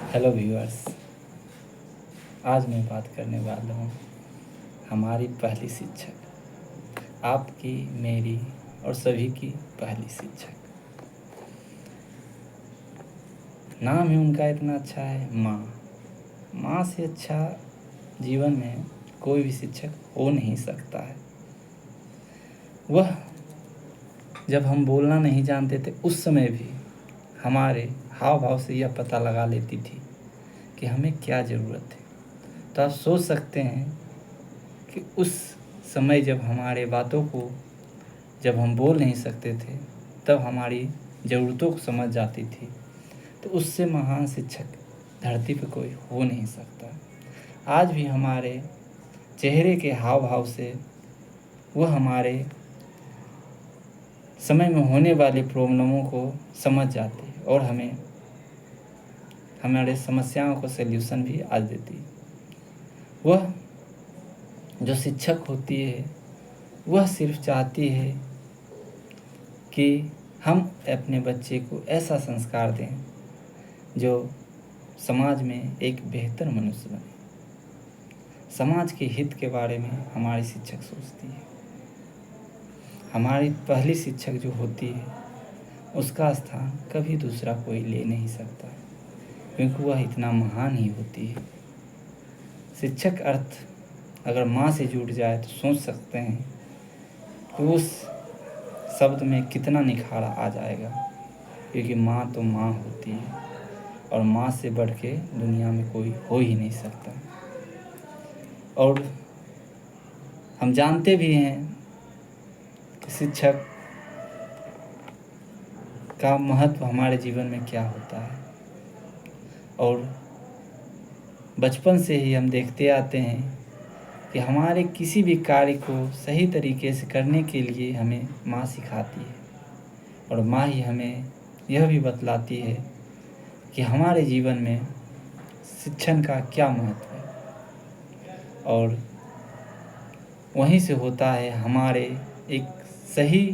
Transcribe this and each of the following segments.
Hello viewers. आज मैं बात करने वाला हूँ हमारी पहली शिक्षक, आपकी, मेरी और सभी की पहली शिक्षक। नाम ही उनका इतना अच्छा है, माँ। माँ से अच्छा जीवन में कोई भी शिक्षक हो नहीं सकता है। वह जब हम बोलना नहीं जानते थे उस समय भी हमारे हाव भाव से यह पता लगा लेती थी कि हमें क्या ज़रूरत है। तो आप सोच सकते हैं कि उस समय जब हमारे बातों को जब हम बोल नहीं सकते थे तब हमारी ज़रूरतों को समझ जाती थी। तो उससे महान शिक्षक धरती पर कोई हो नहीं सकता। आज भी हमारे चेहरे के हाव भाव से वह हमारे समय में होने वाली प्रॉब्लमों को समझ जाती है और हमें हमारे समस्याओं को सल्यूशन भी आज देती है। वह जो शिक्षक होती है वह सिर्फ चाहती है कि हम अपने बच्चे को ऐसा संस्कार दें जो समाज में एक बेहतर मनुष्य बने। समाज के हित के बारे में हमारी शिक्षक सोचती है। हमारी पहली शिक्षक जो होती है उसका स्थान कभी दूसरा कोई ले नहीं सकता, क्योंकि वह इतना महान ही होती है। शिक्षक अर्थ अगर माँ से जुड़ जाए तो सोच सकते हैं कि उस शब्द में कितना निखार आ जाएगा, क्योंकि माँ तो माँ होती है और माँ से बढ़ के दुनिया में कोई हो ही नहीं सकता। और हम जानते भी हैं कि शिक्षक का महत्व हमारे जीवन में क्या होता है। और बचपन से ही हम देखते आते हैं कि हमारे किसी भी कार्य को सही तरीके से करने के लिए हमें माँ सिखाती है और माँ ही हमें यह भी बतलाती है कि हमारे जीवन में शिक्षण का क्या महत्व है। और वहीं से होता है हमारे एक सही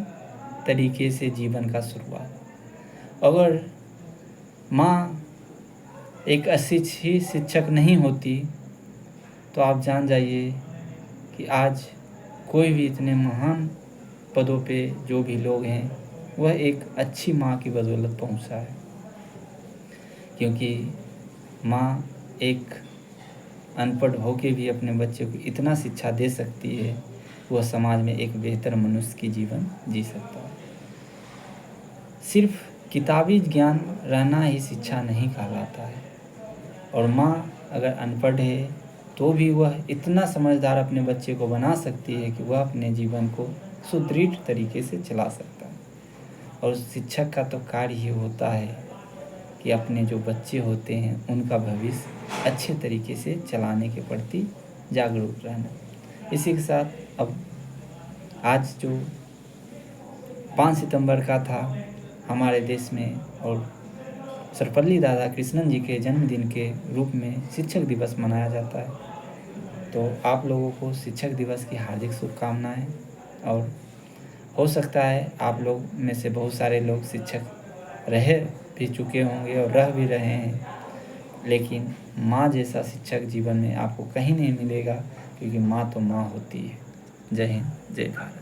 तरीके से जीवन का शुरुआत। अगर माँ एक अच्छी शिक्षक नहीं होती तो आप जान जाइए कि आज कोई भी इतने महान पदों पे जो भी लोग हैं वह एक अच्छी माँ की बदौलत पहुँचा है। क्योंकि माँ एक अनपढ़ होके भी अपने बच्चे को इतना शिक्षा दे सकती है, वह समाज में एक बेहतर मनुष्य की जीवन जी सकता है। सिर्फ किताबी ज्ञान रहना ही शिक्षा नहीं कहलाता है। और माँ अगर अनपढ़ है तो भी वह इतना समझदार अपने बच्चे को बना सकती है कि वह अपने जीवन को सुदृढ़ तरीके से चला सकता है। और शिक्षक का तो कार्य ही होता है कि अपने जो बच्चे होते हैं उनका भविष्य अच्छे तरीके से चलाने के प्रति जागरूक रहना। इसी के साथ अब आज जो 5 सितंबर का था हमारे देश में और सर्वपल्ली राधाकृष्णन जी के जन्मदिन के रूप में शिक्षक दिवस मनाया जाता है। तो आप लोगों को शिक्षक दिवस की हार्दिक शुभकामनाएं। और हो सकता है आप लोग में से बहुत सारे लोग शिक्षक रह भी चुके होंगे और रह भी रहे हैं, लेकिन माँ जैसा शिक्षक जीवन में आपको कहीं नहीं मिलेगा, क्योंकि माँ तो माँ होती है। जय हिंद, जय भारत।